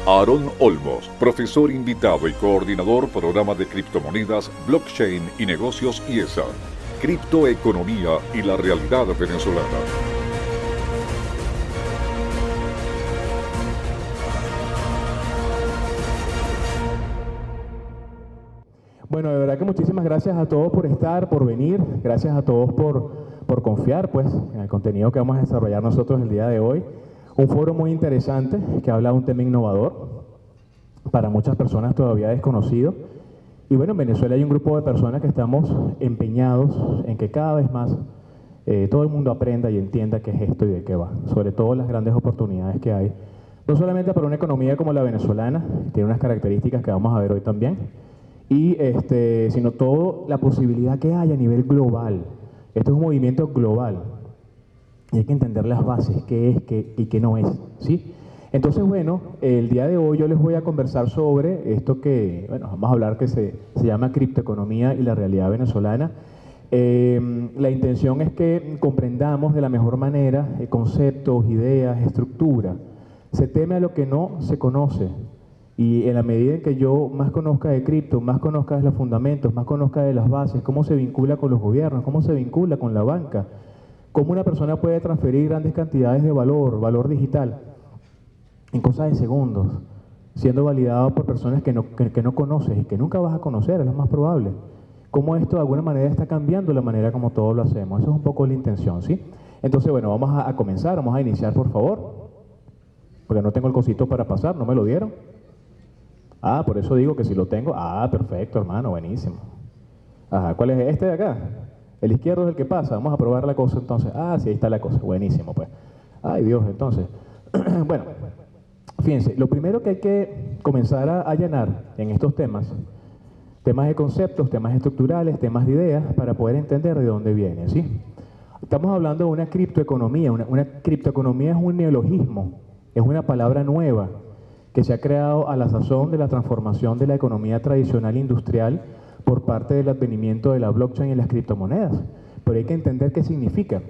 Aarón Olmos, profesor invitado y coordinador programa de criptomonedas, blockchain y negocios IESA, criptoeconomía y la realidad venezolana. Bueno, de verdad que muchísimas gracias a todos por estar, por venir, gracias a todos por confiar pues, en el contenido que vamos a desarrollar nosotros el día de hoy. Un foro muy interesante que habla de un tema innovador, para muchas personas todavía desconocido. Y bueno, en Venezuela hay un grupo de personas que estamos empeñados en que cada vez más todo el mundo aprenda y entienda qué es esto y de qué va, sobre todo las grandes oportunidades que hay, no solamente para una economía como la venezolana, tiene unas características que vamos a ver hoy también, y sino toda la posibilidad que hay a nivel global. Esto es un movimiento global y hay que entender las bases, qué es y qué no es, ¿sí? Entonces, bueno, el día de hoy yo les voy a conversar sobre esto que, bueno, vamos a hablar que se llama criptoeconomía y la realidad venezolana. La intención es que comprendamos de la mejor manera conceptos, ideas, estructura. Se teme a lo que no se conoce. Y en la medida en que yo más conozca de cripto, más conozca de los fundamentos, más conozca de las bases, cómo se vincula con los gobiernos, cómo se vincula con la banca, cómo una persona puede transferir grandes cantidades de valor digital, en cosas de segundos, siendo validado por personas que no conoces y que nunca vas a conocer, es lo más probable. Cómo esto de alguna manera está cambiando la manera como todos lo hacemos. Eso es un poco la intención, ¿sí? Entonces, bueno, vamos a comenzar, vamos a iniciar, por favor, porque no tengo el cosito para pasar, ¿no me lo dieron? Ah, por eso digo que si lo tengo, perfecto, hermano, buenísimo. Ajá, ¿cuál es este de acá? El izquierdo es el que pasa, vamos a probar la cosa entonces. Sí, ahí está la cosa, buenísimo, pues. Ay, Dios, entonces. Bueno, fíjense, lo primero que hay que comenzar a allanar en estos temas de conceptos, temas estructurales, temas de ideas, para poder entender de dónde vienen, ¿sí? Estamos hablando de una criptoeconomía. Una criptoeconomía es un neologismo, es una palabra nueva que se ha creado a la sazón de la transformación de la economía tradicional industrial por parte del advenimiento de la blockchain y las criptomonedas. Pero hay que entender qué significa.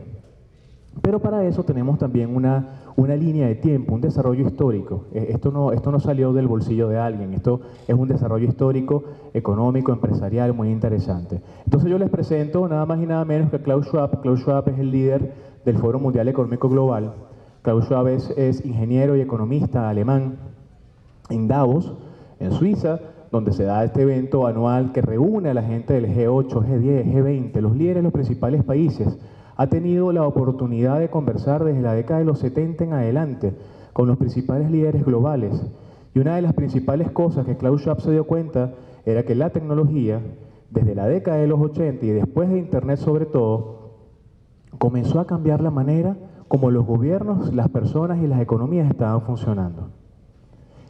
Pero para eso tenemos también una línea de tiempo, un desarrollo histórico. Esto no salió del bolsillo de alguien, esto es un desarrollo histórico, económico, empresarial, muy interesante. Entonces yo les presento nada más y nada menos que Klaus Schwab. Klaus Schwab es el líder del Foro Mundial Económico Global. Klaus Schwab es ingeniero y economista alemán en Davos, en Suiza, donde se da este evento anual que reúne a la gente del G8, G10, G20, los líderes de los principales países. Ha tenido la oportunidad de conversar desde la década de los 70 en adelante con los principales líderes globales. Y una de las principales cosas que Klaus Schwab se dio cuenta era que la tecnología, desde la década de los 80 y después de Internet sobre todo, comenzó a cambiar la manera como los gobiernos, las personas y las economías estaban funcionando.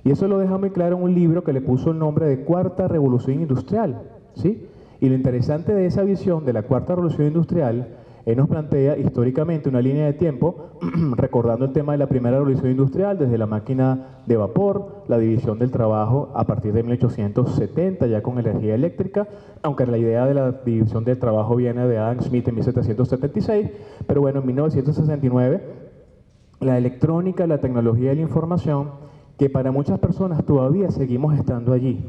Y eso lo deja muy claro en un libro que le puso el nombre de Cuarta Revolución Industrial, ¿sí? Y lo interesante de esa visión de la Cuarta Revolución Industrial, él nos plantea históricamente una línea de tiempo, recordando el tema de la Primera Revolución Industrial, desde la máquina de vapor, la división del trabajo a partir de 1870, ya con energía eléctrica, aunque la idea de la división del trabajo viene de Adam Smith en 1776, pero bueno, en 1969, la electrónica, la tecnología de la información, que para muchas personas todavía seguimos estando allí,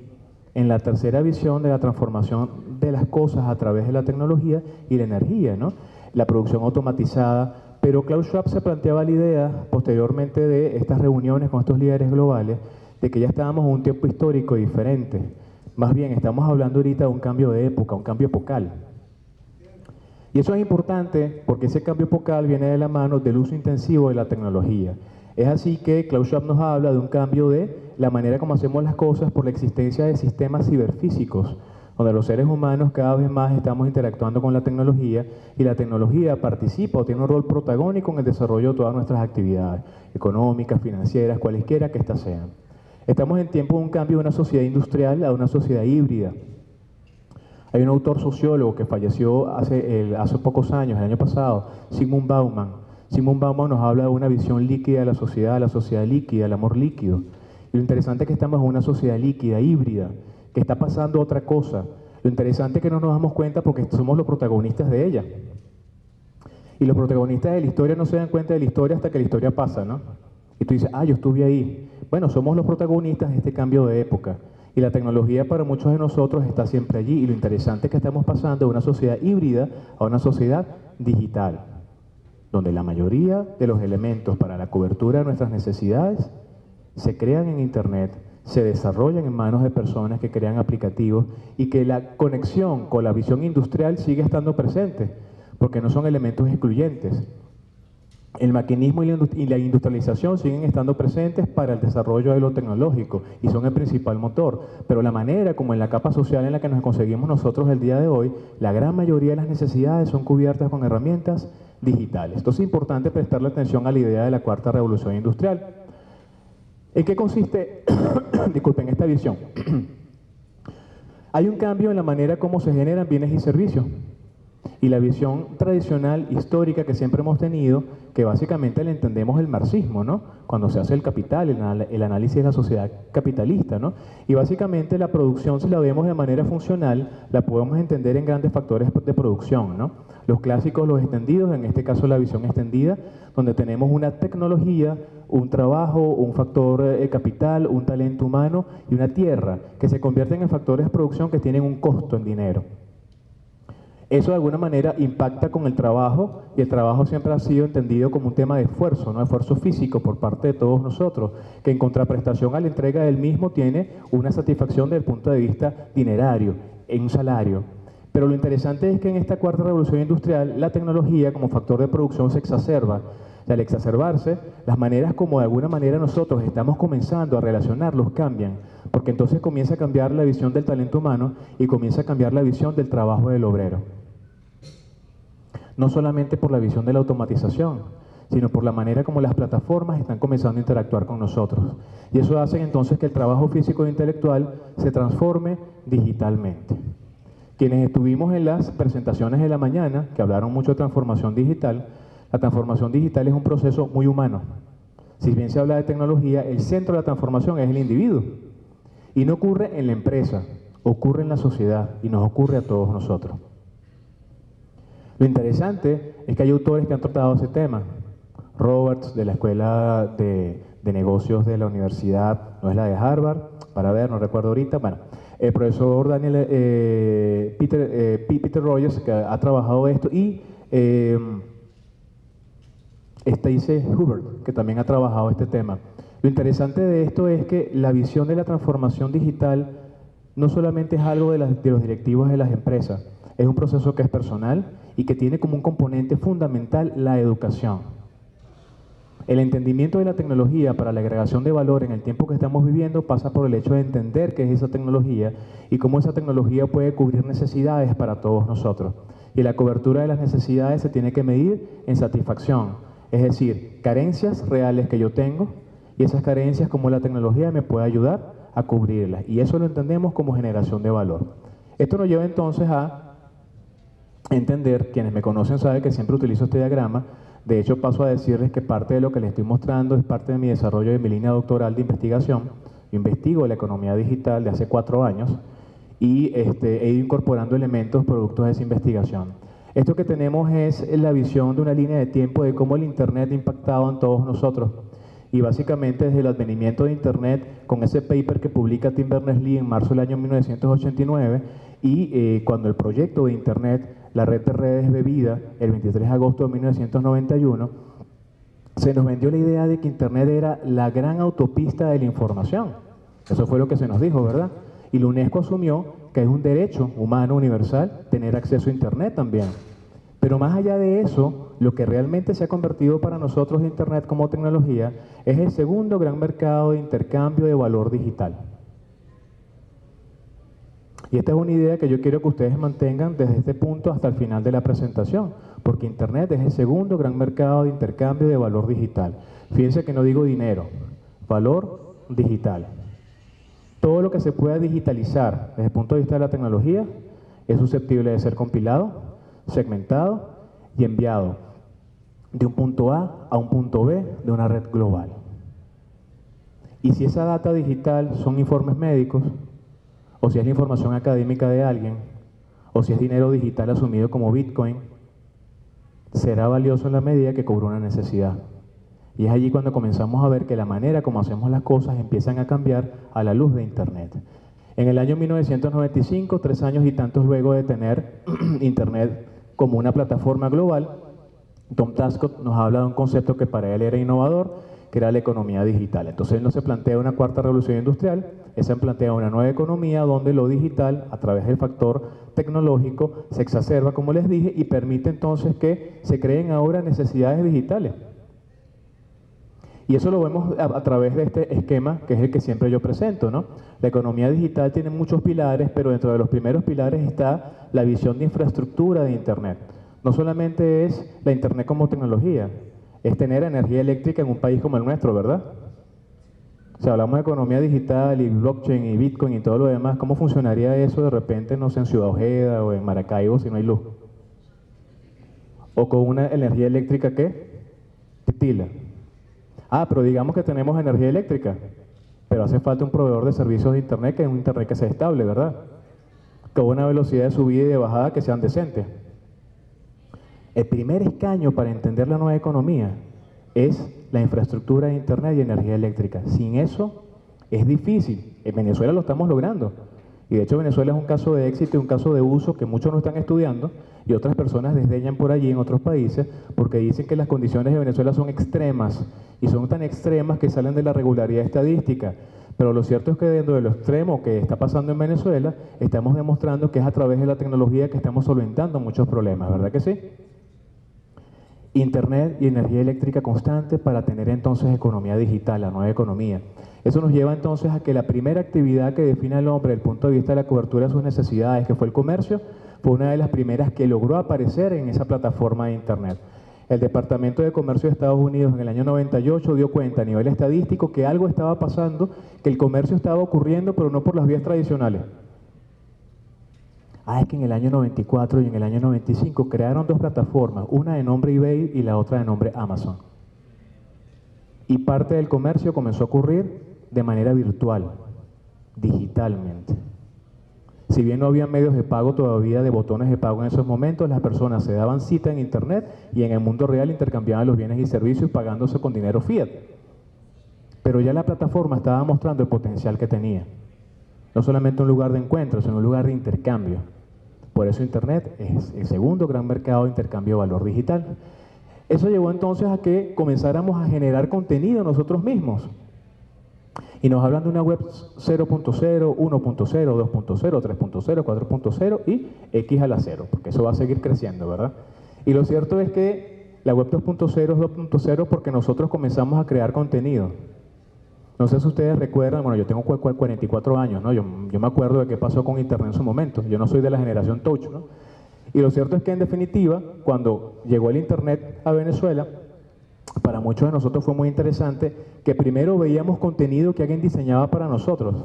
en la tercera visión de la transformación de las cosas a través de la tecnología y la energía, ¿no? La producción automatizada. Pero Klaus Schwab se planteaba la idea, posteriormente de estas reuniones con estos líderes globales, de que ya estábamos en un tiempo histórico diferente. Más bien, estamos hablando ahorita de un cambio de época, un cambio epocal. Y eso es importante porque ese cambio epocal viene de la mano del uso intensivo de la tecnología. Es así que Klaus Schwab nos habla de un cambio de la manera como hacemos las cosas por la existencia de sistemas ciberfísicos, donde los seres humanos cada vez más estamos interactuando con la tecnología y la tecnología participa o tiene un rol protagónico en el desarrollo de todas nuestras actividades económicas, financieras, cualesquiera que éstas sean. Estamos en tiempo de un cambio de una sociedad industrial a una sociedad híbrida. Hay un autor sociólogo que falleció hace pocos años, el año pasado, Zygmunt Bauman. Zygmunt Bauman nos habla de una visión líquida de la sociedad líquida, el amor líquido. Y lo interesante es que estamos en una sociedad líquida, híbrida, que está pasando otra cosa. Lo interesante es que no nos damos cuenta porque somos los protagonistas de ella. Y los protagonistas de la historia no se dan cuenta de la historia hasta que la historia pasa, ¿no? Y tú dices, yo estuve ahí. Bueno, somos los protagonistas de este cambio de época y la tecnología para muchos de nosotros está siempre allí y lo interesante es que estamos pasando de una sociedad híbrida a una sociedad digital, donde la mayoría de los elementos para la cobertura de nuestras necesidades se crean en Internet, se desarrollan en manos de personas que crean aplicativos y que la conexión con la visión industrial sigue estando presente, porque no son elementos excluyentes. El maquinismo y la industrialización siguen estando presentes para el desarrollo de lo tecnológico y son el principal motor, pero la manera como en la capa social en la que nos conseguimos nosotros el día de hoy, la gran mayoría de las necesidades son cubiertas con herramientas digitales. Entonces es importante prestarle atención a la idea de la cuarta revolución industrial. ¿En qué consiste, disculpen, esta visión? Hay un cambio en la manera como se generan bienes y servicios. Y la visión tradicional, histórica que siempre hemos tenido, que básicamente le entendemos el marxismo, ¿no? Cuando se hace el capital, el análisis de la sociedad capitalista, ¿no? Y básicamente la producción, si la vemos de manera funcional, la podemos entender en grandes factores de producción, ¿no? Los clásicos, los extendidos, en este caso la visión extendida, donde tenemos una tecnología, un trabajo, un factor capital, un talento humano y una tierra, que se convierten en factores de producción que tienen un costo en dinero. Eso de alguna manera impacta con el trabajo y el trabajo siempre ha sido entendido como un tema de esfuerzo, ¿no? Esfuerzo físico por parte de todos nosotros, que en contraprestación a la entrega del mismo tiene una satisfacción desde el punto de vista dinerario, en un salario. Pero lo interesante es que en esta cuarta revolución industrial la tecnología como factor de producción se exacerba. Y al exacerbarse, las maneras como de alguna manera nosotros estamos comenzando a relacionarlos cambian, porque entonces comienza a cambiar la visión del talento humano y comienza a cambiar la visión del trabajo del obrero. No solamente por la visión de la automatización, sino por la manera como las plataformas están comenzando a interactuar con nosotros. Y eso hace entonces que el trabajo físico e intelectual se transforme digitalmente. Quienes estuvimos en las presentaciones de la mañana, que hablaron mucho de transformación digital, la transformación digital es un proceso muy humano. Si bien se habla de tecnología, el centro de la transformación es el individuo. Y no ocurre en la empresa, ocurre en la sociedad y nos ocurre a todos nosotros. Lo interesante es que hay autores que han tratado ese tema. Roberts, de la Escuela de Negocios de la Universidad, no es la de Harvard, para ver, no recuerdo ahorita, bueno, el profesor Peter Rogers, que ha trabajado esto, y Stacey Hubert, que también ha trabajado este tema. Lo interesante de esto es que la visión de la transformación digital no solamente es algo de los directivos de las empresas, es un proceso que es personal y que tiene como un componente fundamental la educación. El entendimiento de la tecnología para la agregación de valor en el tiempo que estamos viviendo pasa por el hecho de entender qué es esa tecnología y cómo esa tecnología puede cubrir necesidades para todos nosotros. Y la cobertura de las necesidades se tiene que medir en satisfacción, es decir, carencias reales que yo tengo y esas carencias como la tecnología me puede ayudar a cubrirlas. Y eso lo entendemos como generación de valor. Esto nos lleva entonces a entender, quienes me conocen saben que siempre utilizo este diagrama. De hecho, paso a decirles que parte de lo que les estoy mostrando es parte de mi desarrollo de mi línea doctoral de investigación. Yo investigo la economía digital de hace 4 años y he ido incorporando elementos productos de esa investigación. Esto que tenemos es la visión de una línea de tiempo de cómo el Internet ha impactado en todos nosotros. Y básicamente desde el advenimiento de Internet, con ese paper que publica Tim Berners-Lee en marzo del año 1989, y cuando el proyecto de Internet, la red de redes de vida, el 23 de agosto de 1991, se nos vendió la idea de que Internet era la gran autopista de la información. Eso fue lo que se nos dijo, ¿verdad? Y la UNESCO asumió que es un derecho humano universal tener acceso a Internet también. Pero más allá de eso, lo que realmente se ha convertido para nosotros Internet como tecnología es el segundo gran mercado de intercambio de valor digital. Y esta es una idea que yo quiero que ustedes mantengan desde este punto hasta el final de la presentación, porque Internet es el segundo gran mercado de intercambio de valor digital. Fíjense que no digo dinero, valor digital. Todo lo que se pueda digitalizar desde el punto de vista de la tecnología es susceptible de ser compilado, segmentado y enviado de un punto A un punto B de una red global. Y si esa data digital son informes médicos, o si es la información académica de alguien, o si es dinero digital asumido como Bitcoin, será valioso en la medida que cubre una necesidad. Y es allí cuando comenzamos a ver que la manera como hacemos las cosas empiezan a cambiar a la luz de Internet. En el año 1995, 3 años y tantos luego de tener Internet como una plataforma global, Tom Tascott nos habla de un concepto que para él era innovador, que era la economía digital. Entonces él no se plantea una cuarta revolución industrial, él se plantea una nueva economía donde lo digital, a través del factor tecnológico, se exacerba, como les dije, y permite entonces que se creen ahora necesidades digitales. Y eso lo vemos a través de este esquema, que es el que siempre yo presento, ¿no? La economía digital tiene muchos pilares, pero dentro de los primeros pilares está la visión de infraestructura de Internet. No solamente es la Internet como tecnología, es tener energía eléctrica en un país como el nuestro, ¿verdad? Si hablamos de economía digital y blockchain y Bitcoin y todo lo demás, ¿cómo funcionaría eso de repente, no sé, en Ciudad Ojeda o en Maracaibo si no hay luz? O con una energía eléctrica, ¿qué? Titila. Ah, pero digamos que tenemos energía eléctrica, pero hace falta un proveedor de servicios de Internet, que es un Internet que sea estable, ¿verdad? Con una velocidad de subida y de bajada que sean decentes. El primer escaño para entender la nueva economía es la infraestructura de Internet y energía eléctrica. Sin eso es difícil. En Venezuela lo estamos logrando. Y de hecho Venezuela es un caso de éxito y un caso de uso que muchos no están estudiando y otras personas desdeñan por allí en otros países porque dicen que las condiciones de Venezuela son extremas y son tan extremas que salen de la regularidad estadística. Pero lo cierto es que dentro de lo extremo que está pasando en Venezuela, estamos demostrando que es a través de la tecnología que estamos solventando muchos problemas, ¿verdad que sí? Internet y energía eléctrica constante para tener entonces economía digital, la nueva economía. Eso nos lleva entonces a que la primera actividad que define al hombre desde el punto de vista de la cobertura de sus necesidades, que fue el comercio, fue una de las primeras que logró aparecer en esa plataforma de Internet. El Departamento de Comercio de Estados Unidos en el año 98 dio cuenta a nivel estadístico que algo estaba pasando, que el comercio estaba ocurriendo, pero no por las vías tradicionales. Es que en el año 94 y en el año 95 crearon 2 plataformas, una de nombre eBay y la otra de nombre Amazon. Y parte del comercio comenzó a ocurrir de manera virtual, digitalmente. Si bien no había medios de pago todavía, de botones de pago en esos momentos, las personas se daban cita en Internet y en el mundo real intercambiaban los bienes y servicios pagándose con dinero fiat. Pero ya la plataforma estaba mostrando el potencial que tenía. No solamente un lugar de encuentro, sino un lugar de intercambio. Por eso Internet es el segundo gran mercado de intercambio de valor digital. Eso llevó entonces a que comenzáramos a generar contenido nosotros mismos. Y nos hablan de una web 0.0, 1.0, 2.0, 3.0, 4.0 y X a la 0, porque eso va a seguir creciendo, ¿verdad? Y lo cierto es que la web 2.0 es 2.0 porque nosotros comenzamos a crear contenido. No sé si ustedes recuerdan, bueno, yo tengo 44 años, ¿no? Yo me acuerdo de qué pasó con Internet en su momento. Yo no soy de la generación touch, ¿no? Y lo cierto es que en definitiva, cuando llegó el Internet a Venezuela, para muchos de nosotros fue muy interesante que primero veíamos contenido que alguien diseñaba para nosotros.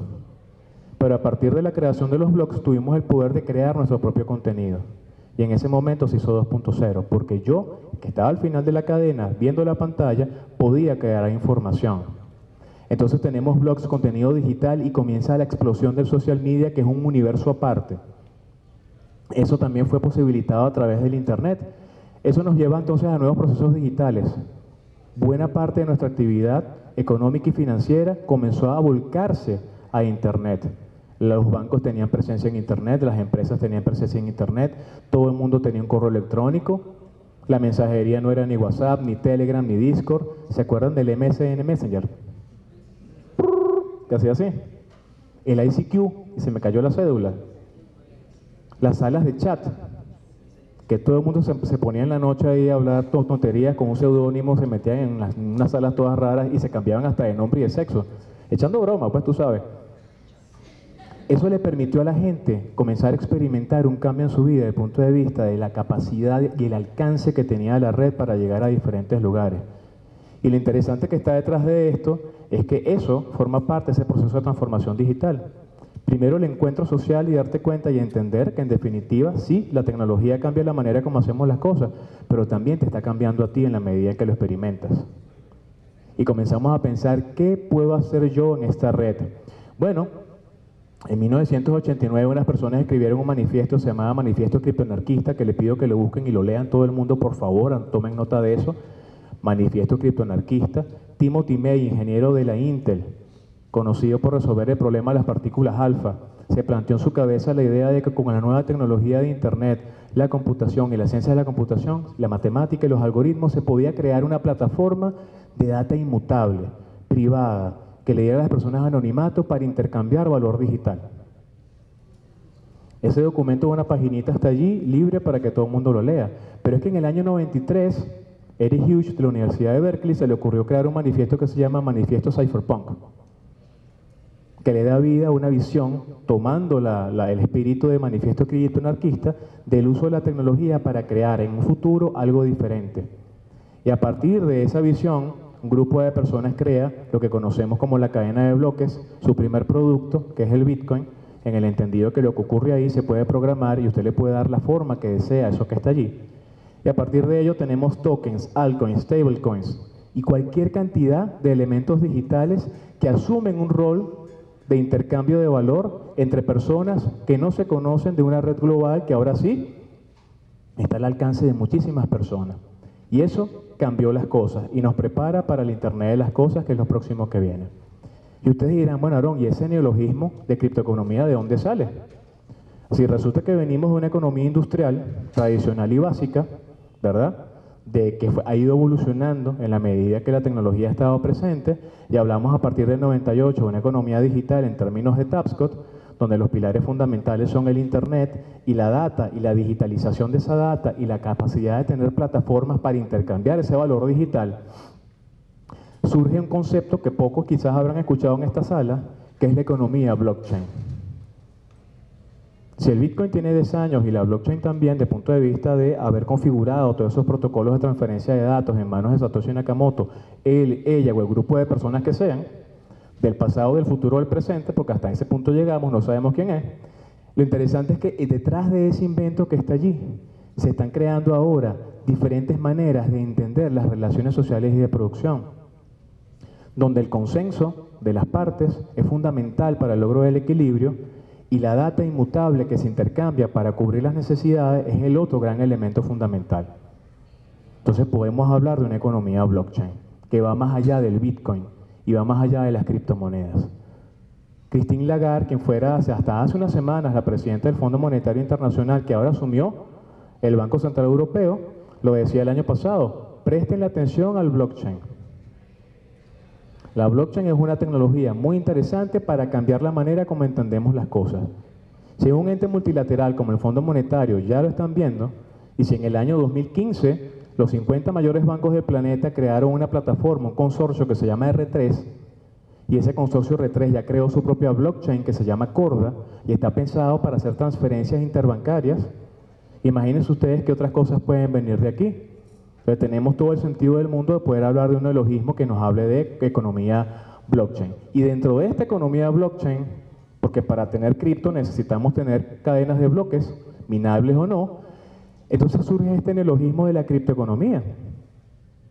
Pero a partir de la creación de los blogs tuvimos el poder de crear nuestro propio contenido. Y en ese momento se hizo 2.0, porque yo, que estaba al final de la cadena, viendo la pantalla, podía crear información. Entonces tenemos blogs, contenido digital y comienza la explosión del social media, que es un universo aparte. Eso también fue posibilitado a través del Internet. Eso nos lleva entonces a nuevos procesos digitales. Buena parte de nuestra actividad económica y financiera comenzó a volcarse a Internet. Los bancos tenían presencia en Internet, las empresas tenían presencia en Internet, todo el mundo tenía un correo electrónico, la mensajería no era ni WhatsApp, ni Telegram, ni Discord. ¿Se acuerdan del MSN Messenger? Que hacía así. El ICQ, y se me cayó la cédula. Las salas de chat, que todo el mundo se ponía en la noche ahí a hablar tonterías con un seudónimo, se metían en unas salas todas raras y se cambiaban hasta de nombre y de sexo. Echando broma, pues tú sabes. Eso le permitió a la gente comenzar a experimentar un cambio en su vida desde el punto de vista de la capacidad y el alcance que tenía la red para llegar a diferentes lugares. Y lo interesante que está detrás de esto es que eso forma parte de ese proceso de transformación digital. Primero el encuentro social y darte cuenta y entender que en definitiva sí, la tecnología cambia la manera como hacemos las cosas, pero también te está cambiando a ti en la medida en que lo experimentas. Y comenzamos a pensar, ¿qué puedo hacer yo en esta red? Bueno, en 1989 unas personas escribieron un manifiesto, se llamaba Manifiesto Criptoanarquista, que le pido que lo busquen y lo lean todo el mundo, por favor, tomen nota de eso, Manifiesto Criptoanarquista, Timothy May, ingeniero de la Intel, conocido por resolver el problema de las partículas alfa, se planteó en su cabeza la idea de que con la nueva tecnología de Internet, la computación y la ciencia de la computación, la matemática y los algoritmos, se podía crear una plataforma de data inmutable, privada, que le diera a las personas anonimato para intercambiar valor digital. Ese documento, una paginita está allí, libre para que todo el mundo lo lea. Pero es que en el año 93, Eric Hughes de la Universidad de Berkeley se le ocurrió crear un manifiesto que se llama Manifiesto Cypherpunk, que le da vida a una visión, tomando el espíritu de Manifiesto Criptoanarquista, del uso de la tecnología para crear en un futuro algo diferente. Y a partir de esa visión, un grupo de personas crea lo que conocemos como la cadena de bloques, su primer producto, que es el Bitcoin, en el entendido que lo que ocurre ahí se puede programar y usted le puede dar la forma que desea a eso que está allí. Y a partir de ello tenemos tokens, altcoins, stablecoins y cualquier cantidad de elementos digitales que asumen un rol de intercambio de valor entre personas que no se conocen, de una red global que ahora sí está al alcance de muchísimas personas. Y eso cambió las cosas y nos prepara para el Internet de las cosas, que es lo próximo que viene. Y ustedes dirán, bueno, Aarón, ¿y ese neologismo de criptoeconomía de dónde sale? Si resulta que venimos de una economía industrial tradicional y básica, ¿verdad?, de que ha ido evolucionando en la medida que la tecnología ha estado presente, y hablamos a partir del 98 de una economía digital en términos de Tapscott, donde los pilares fundamentales son el Internet y la data y la digitalización de esa data y la capacidad de tener plataformas para intercambiar ese valor digital. Surge un concepto que pocos quizás habrán escuchado en esta sala, que es la economía blockchain. Si el Bitcoin tiene 10 años y la blockchain también, desde el punto de vista de haber configurado todos esos protocolos de transferencia de datos en manos de Satoshi Nakamoto, él, ella o el grupo de personas que sean, del pasado, del futuro, del presente, porque hasta ese punto llegamos, no sabemos quién es. Lo interesante es que detrás de ese invento que está allí, se están creando ahora diferentes maneras de entender las relaciones sociales y de producción, donde el consenso de las partes es fundamental para el logro del equilibrio y la data inmutable que se intercambia para cubrir las necesidades es el otro gran elemento fundamental. Entonces podemos hablar de una economía blockchain que va más allá del Bitcoin y va más allá de las criptomonedas. Christine Lagarde, quien fuera hasta hace unas semanas la presidenta del Fondo Monetario Internacional, que ahora asumió el Banco Central Europeo, lo decía el año pasado: presten la atención al blockchain. La blockchain es una tecnología muy interesante para cambiar la manera como entendemos las cosas. Si un ente multilateral como el Fondo Monetario ya lo están viendo, y si en el año 2015 los 50 mayores bancos del planeta crearon una plataforma, un consorcio que se llama R3, y ese consorcio R3 ya creó su propia blockchain que se llama Corda y está pensado para hacer transferencias interbancarias, imagínense ustedes qué otras cosas pueden venir de aquí. Pero tenemos todo el sentido del mundo de poder hablar de un neologismo que nos hable de economía blockchain. Y dentro de esta economía blockchain, porque para tener cripto necesitamos tener cadenas de bloques, minables o no, entonces surge este neologismo de la criptoeconomía.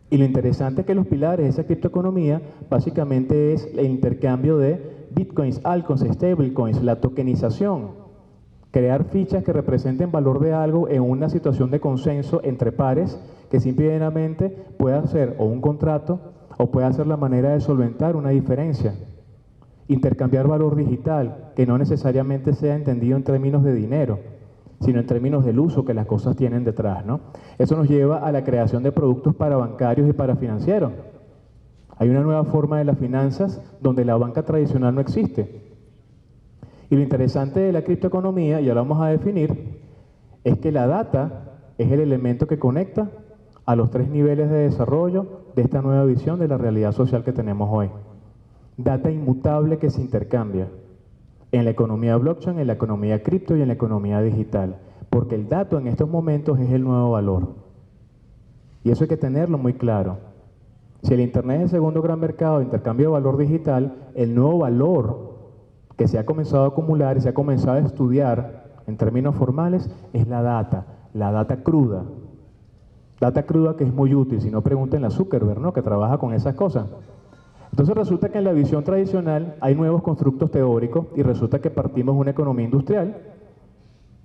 Y lo interesante es que los pilares de esa criptoeconomía básicamente es el intercambio de bitcoins, altcoins, stablecoins, la tokenización. Crear fichas que representen valor de algo en una situación de consenso entre pares que simplemente pueda ser o un contrato o pueda ser la manera de solventar una diferencia. Intercambiar valor digital, que no necesariamente sea entendido en términos de dinero, sino en términos del uso que las cosas tienen detrás, ¿no? Eso nos lleva a la creación de productos para bancarios y para financieros. Hay una nueva forma de las finanzas donde la banca tradicional no existe. Y lo interesante de la criptoeconomía, y ahora vamos a definir, es que la data es el elemento que conecta a los 3 niveles de desarrollo de esta nueva visión de la realidad social que tenemos hoy. Data inmutable que se intercambia en la economía blockchain, en la economía cripto y en la economía digital, porque el dato en estos momentos es el nuevo valor. Y eso hay que tenerlo muy claro. Si el Internet es el segundo gran mercado de intercambio de valor digital, el nuevo valor que se ha comenzado a acumular y se ha comenzado a estudiar en términos formales es la data cruda. Data cruda que es muy útil, si no pregúntenle a Zuckerberg, ¿no?, que trabaja con esas cosas. Entonces resulta que en la visión tradicional hay nuevos constructos teóricos y resulta que partimos de una economía industrial,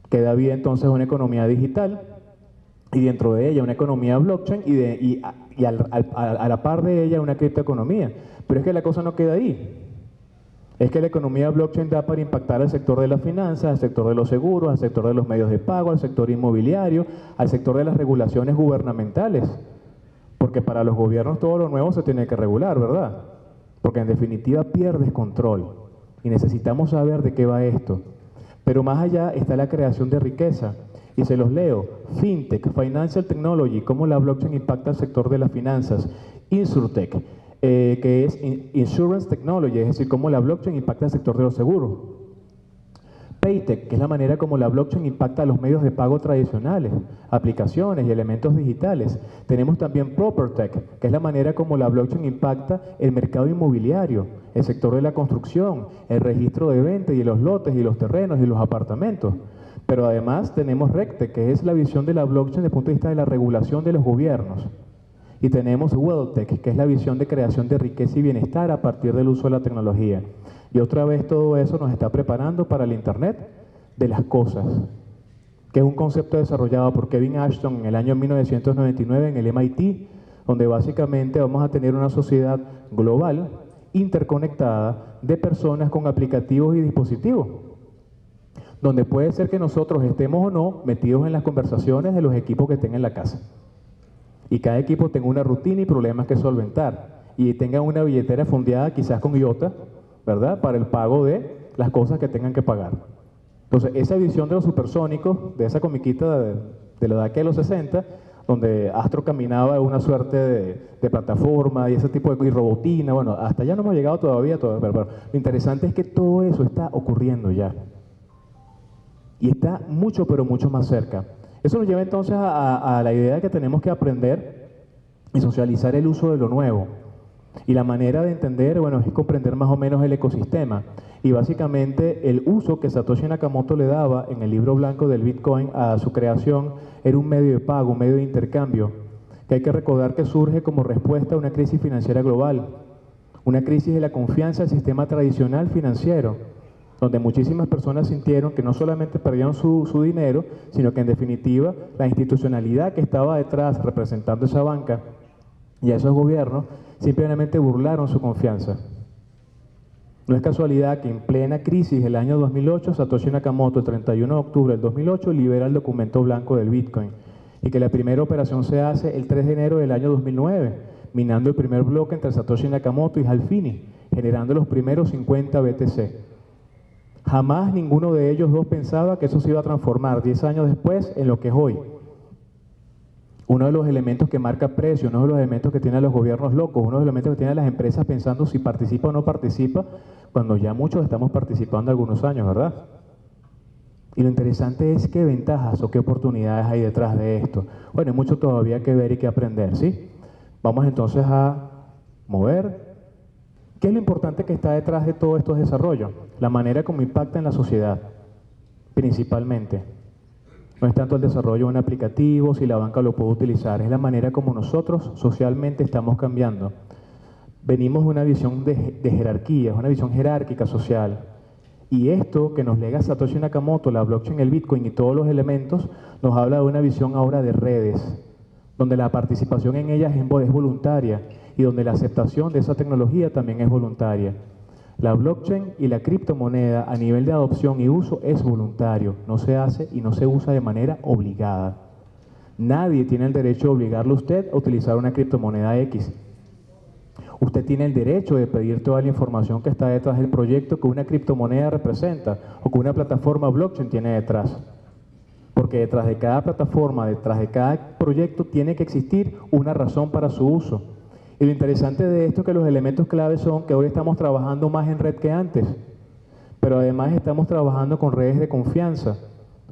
que da vida entonces a una economía digital y dentro de ella una economía blockchain y a la par de ella una criptoeconomía. Pero es que la cosa no queda ahí. Es que la economía blockchain da para impactar al sector de las finanzas, al sector de los seguros, al sector de los medios de pago, al sector inmobiliario, al sector de las regulaciones gubernamentales. Porque para los gobiernos todo lo nuevo se tiene que regular, ¿verdad? Porque en definitiva pierdes control y necesitamos saber de qué va esto. Pero más allá está la creación de riqueza. Y se los leo: FinTech, Financial Technology, cómo la blockchain impacta al sector de las finanzas. InsurTech, que es Insurance Technology, es decir, cómo la blockchain impacta al sector de los seguros. PayTech, que es la manera como la blockchain impacta a los medios de pago tradicionales, aplicaciones y elementos digitales. Tenemos también ProperTech, que es la manera como la blockchain impacta el mercado inmobiliario, el sector de la construcción, el registro de venta y los lotes y los terrenos y los apartamentos. Pero además tenemos RegTech, que es la visión de la blockchain desde el punto de vista de la regulación de los gobiernos. Y tenemos WealthTech, que es la visión de creación de riqueza y bienestar a partir del uso de la tecnología. Y otra vez todo eso nos está preparando para el Internet de las cosas, que es un concepto desarrollado por Kevin Ashton en el año 1999 en el MIT, donde básicamente vamos a tener una sociedad global, interconectada, de personas con aplicativos y dispositivos, donde puede ser que nosotros estemos o no metidos en las conversaciones de los equipos que estén en la casa. Y cada equipo tenga una rutina y problemas que solventar. Y tenga una billetera fondeada quizás con IOTA, ¿verdad?, para el pago de las cosas que tengan que pagar. Entonces, esa visión de los supersónicos, de esa comiquita de la edad que de los 60, donde Astro caminaba en una suerte de plataforma y ese tipo de robotina, bueno, hasta allá no hemos llegado todavía, pero lo interesante es que todo eso está ocurriendo ya. Y está mucho, pero mucho más cerca. Eso nos lleva entonces a la idea de que tenemos que aprender y socializar el uso de lo nuevo. Y la manera de entender, bueno, es comprender más o menos el ecosistema. Y básicamente el uso que Satoshi Nakamoto le daba en el libro blanco del Bitcoin a su creación era un medio de pago, un medio de intercambio, que hay que recordar que surge como respuesta a una crisis financiera global, una crisis de la confianza al sistema tradicional financiero, donde muchísimas personas sintieron que no solamente perdían su dinero, sino que en definitiva la institucionalidad que estaba detrás representando esa banca y a esos gobiernos simplemente burlaron su confianza. No es casualidad que en plena crisis del año 2008, Satoshi Nakamoto, el 31 de octubre del 2008, libera el documento blanco del Bitcoin y que la primera operación se hace el 3 de enero del año 2009, minando el primer bloque entre Satoshi Nakamoto y Hal Finney, generando los primeros 50 BTC. Jamás ninguno de ellos dos pensaba que eso se iba a transformar 10 años después en lo que es hoy. Uno de los elementos que marca precio, uno de los elementos que tienen los gobiernos locos, uno de los elementos que tienen las empresas pensando si participa o no participa, cuando ya muchos estamos participando algunos años, ¿verdad? Y lo interesante es qué ventajas o qué oportunidades hay detrás de esto. Bueno, hay mucho todavía que ver y que aprender, ¿sí? Vamos entonces a mover. ¿Qué es lo importante que está detrás de todos estos desarrollos? La manera como impacta en la sociedad, principalmente. No es tanto el desarrollo de un aplicativo, si la banca lo puede utilizar, es la manera como nosotros socialmente estamos cambiando. Venimos de una visión de jerarquía, es una visión jerárquica social. Y esto que nos lega Satoshi Nakamoto, la blockchain, el Bitcoin y todos los elementos, nos habla de una visión ahora de redes, donde la participación en ellas es voluntaria y donde la aceptación de esa tecnología también es voluntaria. La blockchain y la criptomoneda a nivel de adopción y uso es voluntario, no se hace y no se usa de manera obligada. Nadie tiene el derecho de obligarle a usted a utilizar una criptomoneda X. Usted tiene el derecho de pedir toda la información que está detrás del proyecto que una criptomoneda representa o que una plataforma blockchain tiene detrás. Porque detrás de cada plataforma, detrás de cada proyecto tiene que existir una razón para su uso. Y lo interesante de esto es que los elementos claves son que hoy estamos trabajando más en red que antes, pero además estamos trabajando con redes de confianza,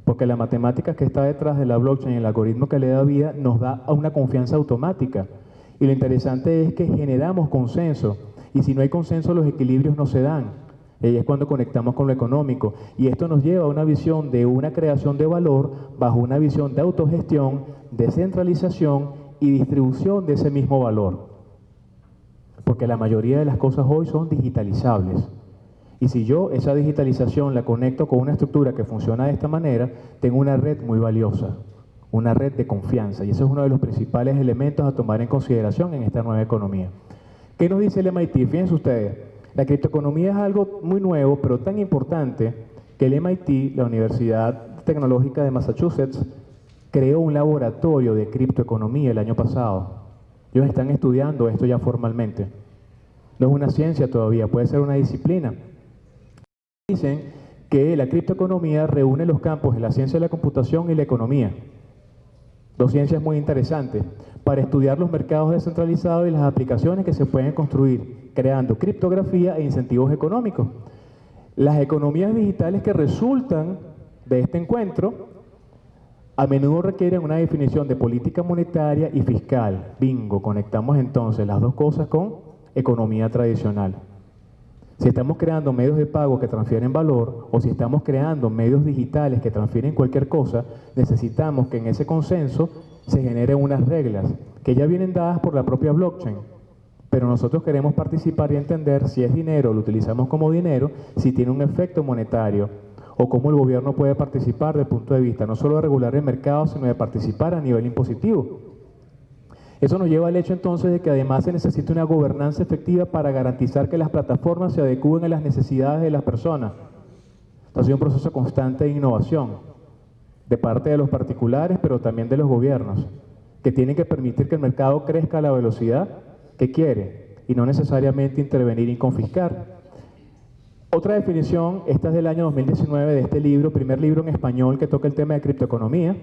porque la matemática que está detrás de la blockchain, el algoritmo que le da vida, nos da una confianza automática. Y lo interesante es que generamos consenso, y si no hay consenso los equilibrios no se dan. Y es cuando conectamos con lo económico. Y esto nos lleva a una visión de una creación de valor bajo una visión de autogestión, descentralización y distribución de ese mismo valor. Porque la mayoría de las cosas hoy son digitalizables. Y si yo esa digitalización la conecto con una estructura que funciona de esta manera, tengo una red muy valiosa, una red de confianza. Y ese es uno de los principales elementos a tomar en consideración en esta nueva economía. ¿Qué nos dice el MIT? Fíjense ustedes, la criptoeconomía es algo muy nuevo, pero tan importante que el MIT, la Universidad Tecnológica de Massachusetts, creó un laboratorio de criptoeconomía el año pasado. Ellos están estudiando esto ya formalmente. No es una ciencia todavía, puede ser una disciplina. Dicen que la criptoeconomía reúne los campos de la ciencia de la computación y la economía. Dos ciencias muy interesantes para estudiar los mercados descentralizados y las aplicaciones que se pueden construir, creando criptografía e incentivos económicos. Las economías digitales que resultan de este encuentro a menudo requieren una definición de política monetaria y fiscal. Bingo, conectamos entonces las dos cosas con economía tradicional. Si estamos creando medios de pago que transfieren valor o si estamos creando medios digitales que transfieren cualquier cosa, necesitamos que en ese consenso se generen unas reglas que ya vienen dadas por la propia blockchain. Pero nosotros queremos participar y entender si es dinero, lo utilizamos como dinero, si tiene un efecto monetario o cómo el gobierno puede participar desde el punto de vista no solo de regular el mercado, sino de participar a nivel impositivo. Eso nos lleva al hecho entonces de que además se necesita una gobernanza efectiva para garantizar que las plataformas se adecúen a las necesidades de las personas. Esto ha sido un proceso constante de innovación de parte de los particulares, pero también de los gobiernos, que tienen que permitir que el mercado crezca a la velocidad que quiere y no necesariamente intervenir y confiscar. Otra definición, esta es del año 2019 de este libro, primer libro en español que toca el tema de criptoeconomía.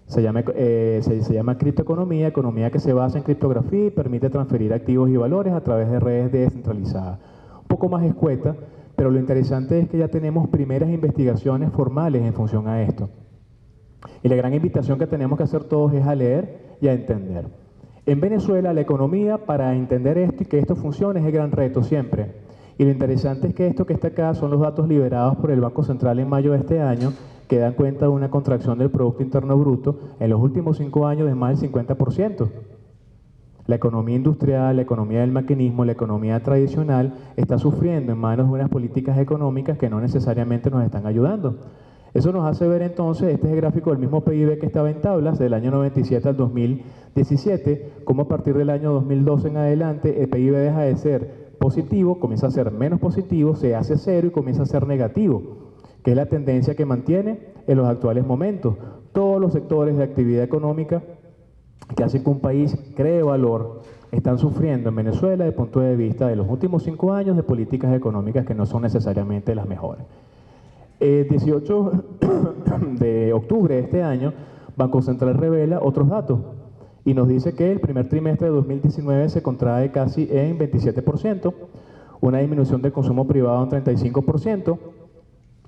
Se llama criptoeconomía, economía que se basa en criptografía y permite transferir activos y valores a través de redes descentralizadas. Un poco más escueta, pero lo interesante es que ya tenemos primeras investigaciones formales en función a esto. Y la gran invitación que tenemos que hacer todos es a leer y a entender. En Venezuela, la economía, para entender esto y que esto funcione, es el gran reto siempre. Y lo interesante es que esto que está acá son los datos liberados por el Banco Central en mayo de este año, que dan cuenta de una contracción del Producto Interno Bruto en los últimos 5 años de más del 50%. La economía industrial, la economía del maquinismo, la economía tradicional está sufriendo en manos de unas políticas económicas que no necesariamente nos están ayudando. Eso nos hace ver entonces, este es el gráfico del mismo PIB que estaba en tablas, del año 97 al 2017, cómo a partir del año 2012 en adelante el PIB deja de ser positivo, comienza a ser menos positivo, se hace cero y comienza a ser negativo, que es la tendencia que mantiene en los actuales momentos. Todos los sectores de actividad económica que hacen que un país cree valor están sufriendo en Venezuela desde el punto de vista de los últimos 5 años de políticas económicas que no son necesariamente las mejores. El 18 de octubre de este año, Banco Central revela otros datos y nos dice que el primer trimestre de 2019 se contrae casi en 27%, una disminución del consumo privado en 35%,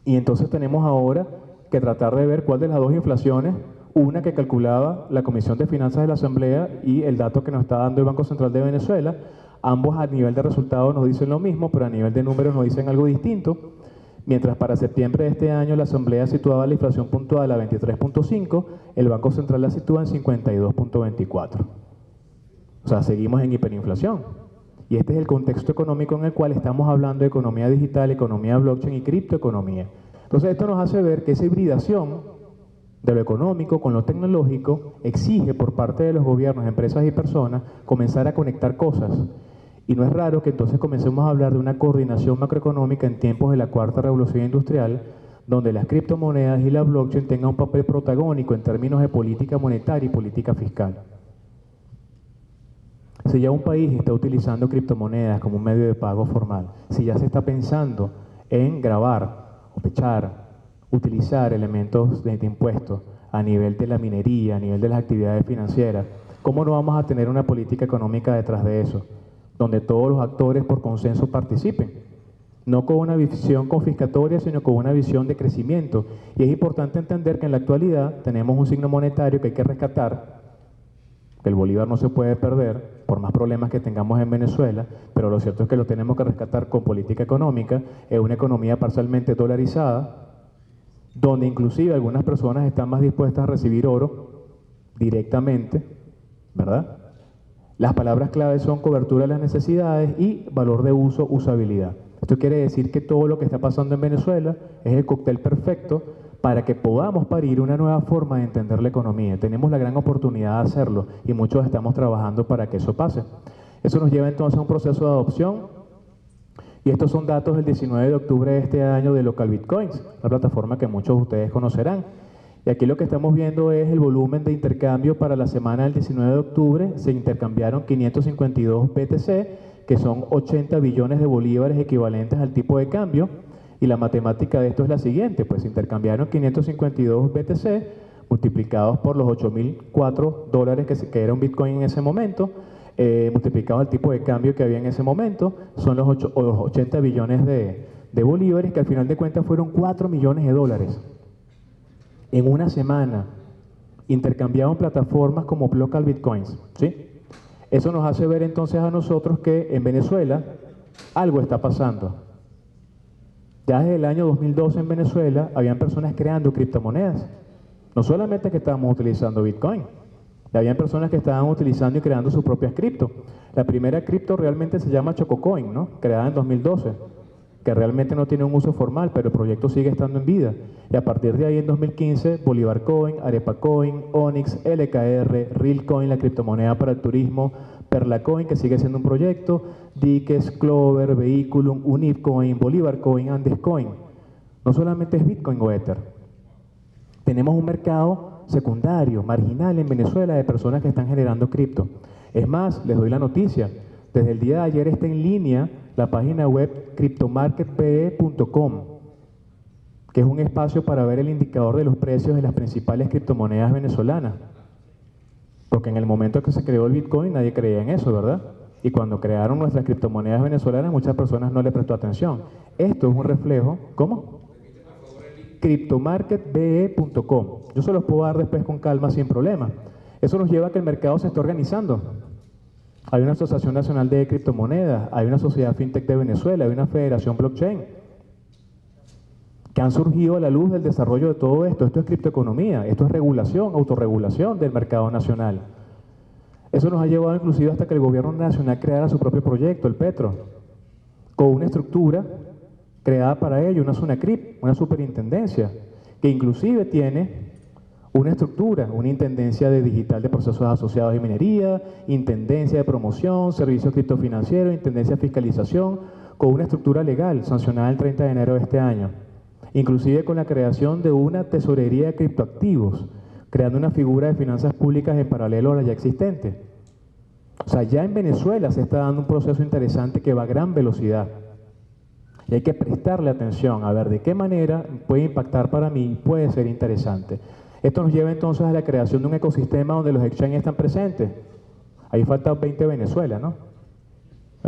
y entonces tenemos ahora que tratar de ver cuál de las dos inflaciones, una que calculaba la Comisión de Finanzas de la Asamblea y el dato que nos está dando el Banco Central de Venezuela, ambos a nivel de resultados nos dicen lo mismo, pero a nivel de números nos dicen algo distinto. Mientras para septiembre de este año la Asamblea situaba la inflación puntual a 23.5, el Banco Central la sitúa en 52.24. O sea, seguimos en hiperinflación. Y este es el contexto económico en el cual estamos hablando de economía digital, economía blockchain y criptoeconomía. Entonces esto nos hace ver que esa hibridación de lo económico con lo tecnológico exige por parte de los gobiernos, empresas y personas comenzar a conectar cosas. Y no es raro que entonces comencemos a hablar de una coordinación macroeconómica en tiempos de la cuarta revolución industrial, donde las criptomonedas y la blockchain tengan un papel protagónico en términos de política monetaria y política fiscal. Si ya un país está utilizando criptomonedas como un medio de pago formal, si ya se está pensando en gravar o fechar, utilizar elementos de impuestos a nivel de la minería, a nivel de las actividades financieras, ¿cómo no vamos a tener una política económica detrás de eso? Donde todos los actores por consenso participen, no con una visión confiscatoria, sino con una visión de crecimiento. Y es importante entender que en la actualidad tenemos un signo monetario que hay que rescatar, que el bolívar no se puede perder, por más problemas que tengamos en Venezuela, pero lo cierto es que lo tenemos que rescatar con política económica, es una economía parcialmente dolarizada, donde inclusive algunas personas están más dispuestas a recibir oro directamente, ¿verdad? Las palabras clave son cobertura de las necesidades y valor de uso, usabilidad. Esto quiere decir que todo lo que está pasando en Venezuela es el cóctel perfecto para que podamos parir una nueva forma de entender la economía. Tenemos la gran oportunidad de hacerlo y muchos estamos trabajando para que eso pase. Eso nos lleva entonces a un proceso de adopción. Y estos son datos del 19 de octubre de este año de Local Bitcoins, la plataforma que muchos de ustedes conocerán. Y aquí lo que estamos viendo es el volumen de intercambio para la semana del 19 de octubre. Se intercambiaron 552 BTC, que son 80 billones de bolívares equivalentes al tipo de cambio. Y la matemática de esto es la siguiente, pues intercambiaron 552 BTC multiplicados por los $8.004 que era un Bitcoin en ese momento, multiplicado al tipo de cambio que había en ese momento, son los 80 billones de bolívares, que al final de cuentas fueron 4 millones de dólares. En una semana intercambiaban plataformas como Local Bitcoins, ¿sí? Eso nos hace ver entonces a nosotros que en Venezuela algo está pasando. Ya desde el año 2012 en Venezuela habían personas creando criptomonedas. No solamente que estábamos utilizando Bitcoin, habían personas que estaban utilizando y creando sus propias cripto. La primera cripto realmente se llama Chococoin, ¿no? Creada en 2012, que realmente no tiene un uso formal, pero el proyecto sigue estando en vida. Y a partir de ahí, en 2015, Bolívar Coin, Arepa Coin, Onyx, LKR, Real Coin, la criptomoneda para el turismo, Perla Coin, que sigue siendo un proyecto, Diques, Clover, Vehiculum, Unip Coin, Bolívar Coin, Andes Coin. No solamente es Bitcoin o Ether. Tenemos un mercado secundario, marginal en Venezuela de personas que están generando cripto. Es más, les doy la noticia. Desde el día de ayer está en línea la página web cryptomarketbe.com, que es un espacio para ver el indicador de los precios de las principales criptomonedas venezolanas. Porque en el momento que se creó el Bitcoin nadie creía en eso, ¿verdad? Y cuando crearon nuestras criptomonedas venezolanas muchas personas no le prestó atención. Esto es un reflejo, ¿cómo? Cryptomarketbe.com. Yo se los puedo dar después con calma sin problema. Eso nos lleva a que el mercado se está organizando. Hay una Asociación Nacional de Criptomonedas, hay una Sociedad FinTech de Venezuela, hay una Federación Blockchain, que han surgido a la luz del desarrollo de todo esto. Esto es criptoeconomía, esto es regulación, autorregulación del mercado nacional. Eso nos ha llevado inclusive hasta que el gobierno nacional creara su propio proyecto, el Petro, con una estructura creada para ello, una SUNACRIP, una superintendencia, que inclusive tiene una estructura, una intendencia de digital de procesos asociados y minería, intendencia de promoción, servicios criptofinancieros, intendencia de fiscalización, con una estructura legal sancionada el 30 de enero de este año. Inclusive con la creación de una tesorería de criptoactivos, creando una figura de finanzas públicas en paralelo a la ya existente. O sea, ya en Venezuela se está dando un proceso interesante que va a gran velocidad. Y hay que prestarle atención a ver de qué manera puede impactar para mí, puede ser interesante. Esto nos lleva entonces a la creación de un ecosistema donde los exchanges están presentes. Ahí falta 20 Venezuela, ¿no?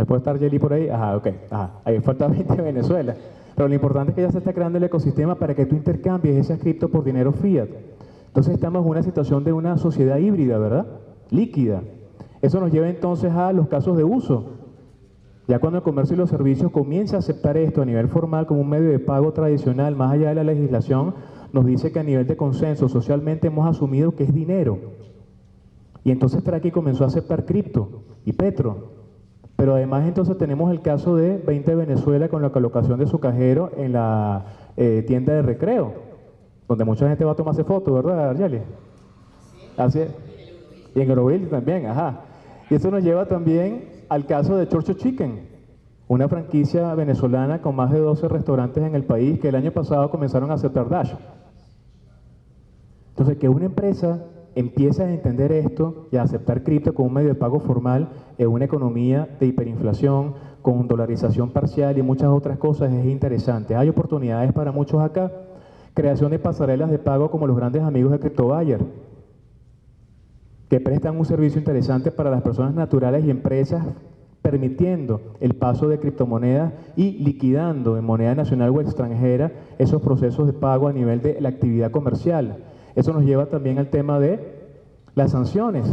¿Puede estar Jelly por ahí? Ajá, ok. Ajá, ahí falta 20 Venezuela. Pero lo importante es que ya se está creando el ecosistema para que tú intercambies esas cripto por dinero fiat. Entonces estamos en una situación de una sociedad híbrida, ¿verdad? Líquida. Eso nos lleva entonces a los casos de uso. Ya cuando el comercio y los servicios comienza a aceptar esto a nivel formal como un medio de pago tradicional, más allá de la legislación, nos dice que a nivel de consenso socialmente hemos asumido que es dinero. Y entonces Traki comenzó a aceptar cripto y petro. Pero además entonces tenemos el caso de 20 Venezuela con la colocación de su cajero en la tienda de recreo, donde mucha gente va a tomarse fotos, ¿verdad, Arjali? Así es. Y en Euroville también, ajá. Y eso nos lleva también al caso de Chorcho Chicken, una franquicia venezolana con más de 12 restaurantes en el país que el año pasado comenzaron a aceptar Dash. Entonces, que una empresa empiece a entender esto y a aceptar cripto como un medio de pago formal en una economía de hiperinflación, con dolarización parcial y muchas otras cosas, es interesante. Hay oportunidades para muchos acá. Creación de pasarelas de pago como los grandes amigos de CryptoBuyer, que prestan un servicio interesante para las personas naturales y empresas, permitiendo el paso de criptomonedas y liquidando en moneda nacional o extranjera esos procesos de pago a nivel de la actividad comercial. Eso nos lleva también al tema de las sanciones.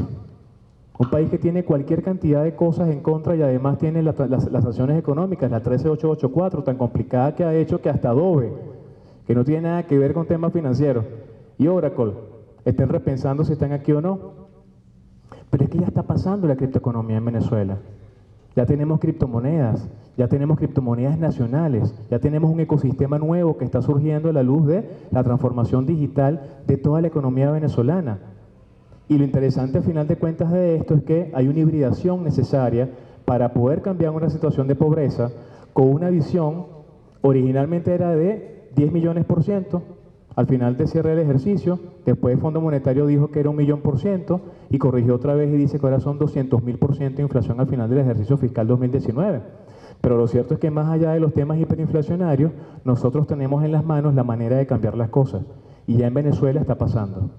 Un país que tiene cualquier cantidad de cosas en contra y además tiene las sanciones económicas, la 13884, tan complicada que ha hecho que hasta Adobe, que no tiene nada que ver con temas financieros, y Oracle, estén repensando si están aquí o no. Pero es que ya está pasando la criptoeconomía en Venezuela. Ya tenemos criptomonedas, ya tenemos criptomonedas nacionales, ya tenemos un ecosistema nuevo que está surgiendo a la luz de la transformación digital de toda la economía venezolana. Y lo interesante al final de cuentas de esto es que hay una hibridación necesaria para poder cambiar una situación de pobreza con una visión, originalmente era de 10 millones por ciento, al final de cierre del ejercicio, después el Fondo Monetario dijo que era 1.000.000% y corrigió otra vez y dice que ahora son 200.000% de inflación al final del ejercicio fiscal 2019. Pero lo cierto es que más allá de los temas hiperinflacionarios, nosotros tenemos en las manos la manera de cambiar las cosas. Y ya en Venezuela está pasando.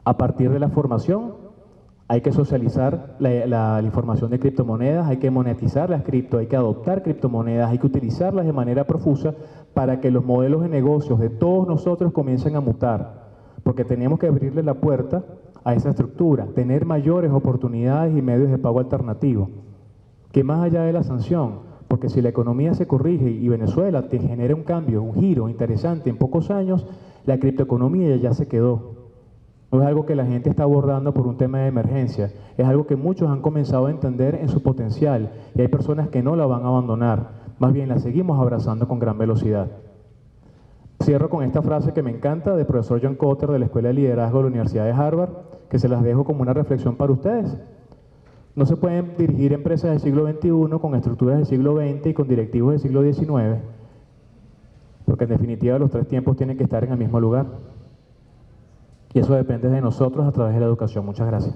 A partir de la formación, hay que socializar la información de criptomonedas, hay que monetizar las cripto, hay que adoptar criptomonedas, hay que utilizarlas de manera profusa para que los modelos de negocios de todos nosotros comiencen a mutar. Porque tenemos que abrirle la puerta a esa estructura, tener mayores oportunidades y medios de pago alternativos. Que más allá de la sanción, porque si la economía se corrige y Venezuela te genera un cambio, un giro interesante en pocos años, la criptoeconomía ya se quedó. No es algo que la gente está abordando por un tema de emergencia, es algo que muchos han comenzado a entender en su potencial y hay personas que no la van a abandonar, más bien la seguimos abrazando con gran velocidad. Cierro con esta frase que me encanta del profesor John Kotter de la Escuela de Liderazgo de la Universidad de Harvard, que se las dejo como una reflexión para ustedes. No se pueden dirigir empresas del siglo XXI con estructuras del siglo XX y con directivos del siglo XIX, porque en definitiva los tres tiempos tienen que estar en el mismo lugar. Y eso depende de nosotros a través de la educación. Muchas gracias.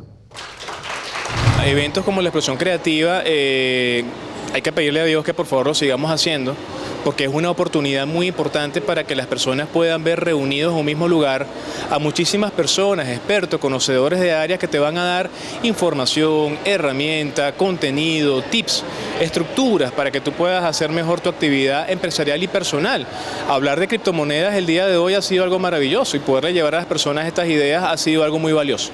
Eventos como la explosión creativa, hay que pedirle a Dios que por favor lo sigamos haciendo, porque es una oportunidad muy importante para que las personas puedan ver reunidos en un mismo lugar a muchísimas personas, expertos, conocedores de áreas que te van a dar información, herramienta, contenido, tips, estructuras para que tú puedas hacer mejor tu actividad empresarial y personal. Hablar de criptomonedas el día de hoy ha sido algo maravilloso y poderle llevar a las personas estas ideas ha sido algo muy valioso.